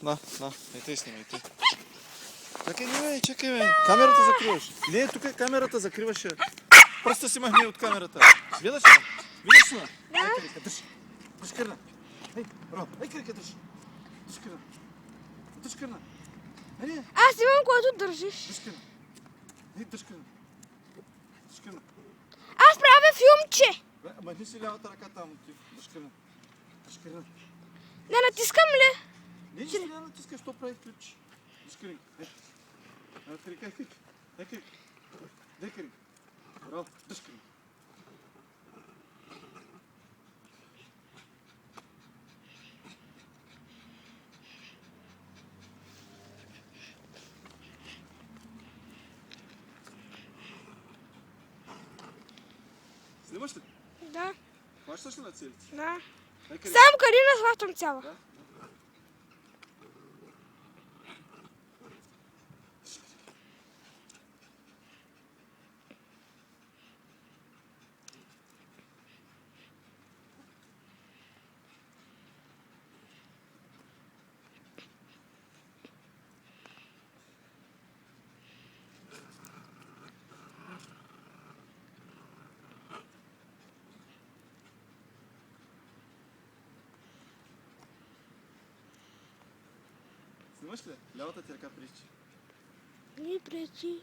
На, и ты снимай, ты. Чакай, бе. Камерата закриваш. Не, тук е камерата, закриваш я. Просто си махни от камерата. Гледаш ли? Видиш ли? Ей, Карика, дръж. Дръж Кърна. Ей, Ро, ей, Карика, дръж. Дръж Кърна. Дръж Кърна. Ей, Аз имам, което държиш. дръж Кърна. Ей, дръж Кърна. Дръж Кърна. Аз правя филмче. Махни си лявата ръка там. Дръж Кърна. Дръж Кърна. Не натискам ли? Не, ще не натискаш, що прави клипче. Дръж Кърна. Ей. Карика, ей, Карика. Ей, Карика. Ей, Карика. Ро, дръж Кърна. Снимаш ли? Да, Хващаш ли на целите? да. Ей, Карика. Сам Карина хващам цяла. Да? Снимаш ли? Лявата ти ръка пречи. Не пречи.